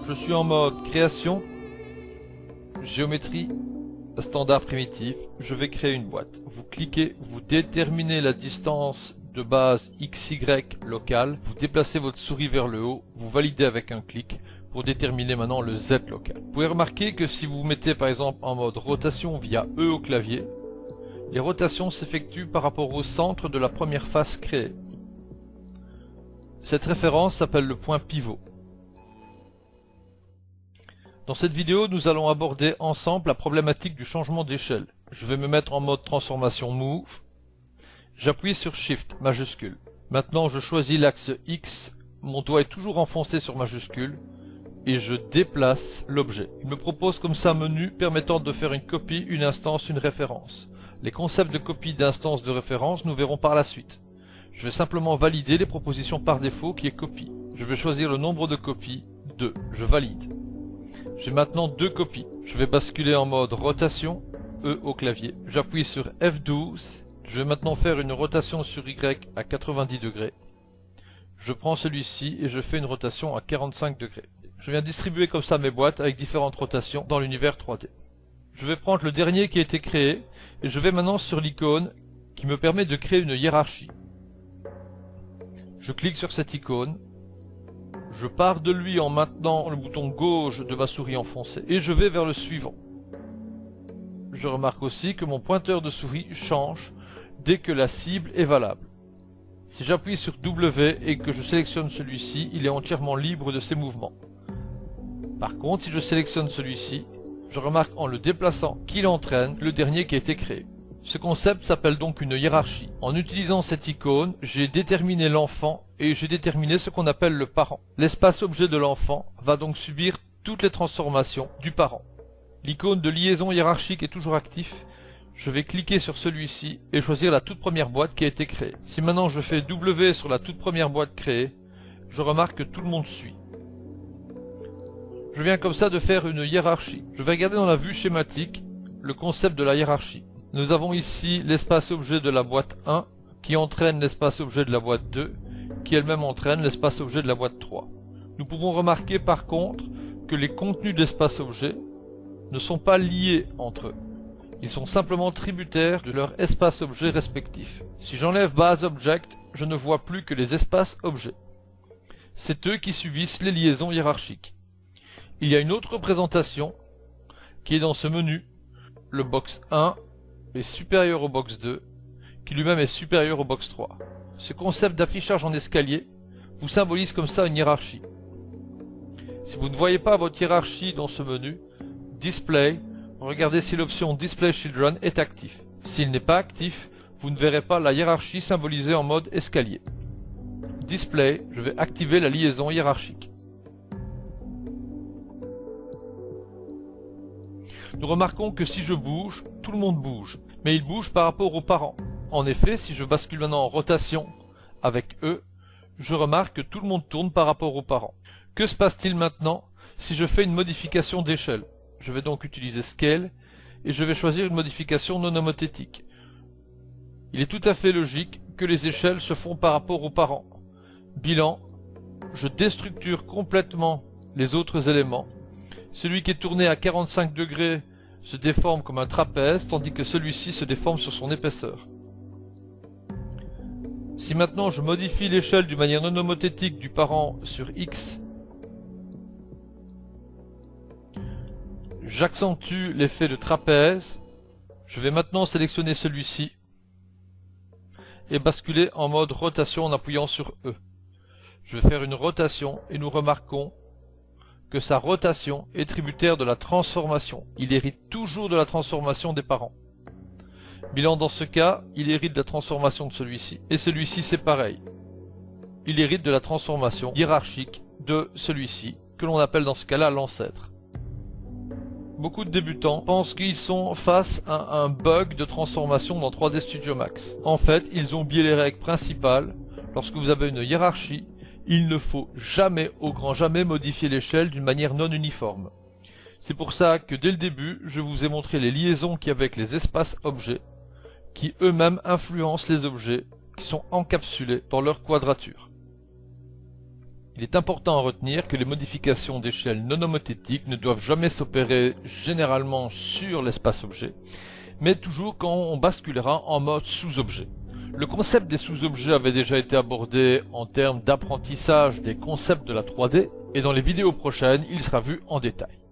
je suis en mode création, géométrie, standard primitif, je vais créer une boîte. Vous cliquez, vous déterminez la distance de base XY locale, vous déplacez votre souris vers le haut, vous validez avec un clic pour déterminer maintenant le Z local. Vous pouvez remarquer que si vous mettez par exemple en mode rotation via E au clavier, les rotations s'effectuent par rapport au centre de la première face créée. Cette référence s'appelle le point pivot. Dans cette vidéo, nous allons aborder ensemble la problématique du changement d'échelle. Je vais me mettre en mode transformation Move. J'appuie sur Shift majuscule. Maintenant, je choisis l'axe X. Mon doigt est toujours enfoncé sur majuscule. Et je déplace l'objet. Il me propose comme ça un menu permettant de faire une copie, une instance, une référence. Les concepts de copie, d'instance, de référence, nous verrons par la suite. Je vais simplement valider les propositions par défaut qui est copie. Je vais choisir le nombre de copies, 2. Je valide. J'ai maintenant 2 copies. Je vais basculer en mode rotation, E au clavier. J'appuie sur F12. Je vais maintenant faire une rotation sur Y à 90 degrés. Je prends celui-ci et je fais une rotation à 45 degrés. Je viens distribuer comme ça mes boîtes avec différentes rotations dans l'univers 3D. Je vais prendre le dernier qui a été créé et je vais maintenant sur l'icône qui me permet de créer une hiérarchie. Je clique sur cette icône. Je pars de lui en maintenant le bouton gauche de ma souris enfoncée et je vais vers le suivant. Je remarque aussi que mon pointeur de souris change dès que la cible est valable. Si j'appuie sur W et que je sélectionne celui-ci, il est entièrement libre de ses mouvements. Par contre, si je sélectionne celui-ci, je remarque en le déplaçant qu'il entraîne le dernier qui a été créé. Ce concept s'appelle donc une hiérarchie. En utilisant cette icône, j'ai déterminé l'enfant et j'ai déterminé ce qu'on appelle le parent. L'espace objet de l'enfant va donc subir toutes les transformations du parent. L'icône de liaison hiérarchique est toujours actif. Je vais cliquer sur celui-ci et choisir la toute première boîte qui a été créée. Si maintenant je fais W sur la toute première boîte créée, je remarque que tout le monde suit. Je viens comme ça de faire une hiérarchie. Je vais regarder dans la vue schématique le concept de la hiérarchie. Nous avons ici l'espace objet de la boîte 1 qui entraîne l'espace objet de la boîte 2 qui elle-même entraîne l'espace objet de la boîte 3. Nous pouvons remarquer par contre que les contenus d'espace objet ne sont pas liés entre eux. Ils sont simplement tributaires de leur espace objet respectif. Si j'enlève base object, je ne vois plus que les espaces objets. C'est eux qui subissent les liaisons hiérarchiques. Il y a une autre représentation qui est dans ce menu. Le box 1 est supérieur au box 2, qui lui-même est supérieur au box 3. Ce concept d'affichage en escalier vous symbolise comme ça une hiérarchie. Si vous ne voyez pas votre hiérarchie dans ce menu, Display, regardez si l'option Display Children est actif. S'il n'est pas actif, vous ne verrez pas la hiérarchie symbolisée en mode escalier. Display, je vais activer la liaison hiérarchique. Nous remarquons que si je bouge, tout le monde bouge, mais il bouge par rapport aux parents. En effet, si je bascule maintenant en rotation avec E, je remarque que tout le monde tourne par rapport aux parents. Que se passe-t-il maintenant si je fais une modification d'échelle? Je vais donc utiliser Scale et je vais choisir une modification non homothétique. Il est tout à fait logique que les échelles se font par rapport aux parents. Bilan, je déstructure complètement les autres éléments. Celui qui est tourné à 45 degrés se déforme comme un trapèze, tandis que celui-ci se déforme sur son épaisseur. Si maintenant je modifie l'échelle d'une manière non homothétique du parent sur X, j'accentue l'effet de trapèze. Je vais maintenant sélectionner celui-ci et basculer en mode rotation en appuyant sur E. Je vais faire une rotation et nous remarquons que sa rotation est tributaire de la transformation. Il hérite toujours de la transformation des parents. Bilan, dans ce cas, il hérite de la transformation de celui-ci. Et celui-ci, c'est pareil. Il hérite de la transformation hiérarchique de celui-ci, que l'on appelle dans ce cas-là l'ancêtre. Beaucoup de débutants pensent qu'ils sont face à un bug de transformation dans 3D Studio Max. En fait, ils ont oublié les règles principales. Lorsque vous avez une hiérarchie, il ne faut jamais, au grand jamais, modifier l'échelle d'une manière non uniforme. C'est pour ça que dès le début, je vous ai montré les liaisons qu'il y a avec les espaces objets, qui eux-mêmes influencent les objets qui sont encapsulés dans leur quadrature. Il est important à retenir que les modifications d'échelle non homothétiques ne doivent jamais s'opérer généralement sur l'espace objet, mais toujours quand on basculera en mode sous-objet. Le concept des sous-objets avait déjà été abordé en termes d'apprentissage des concepts de la 3D, et dans les vidéos prochaines, il sera vu en détail.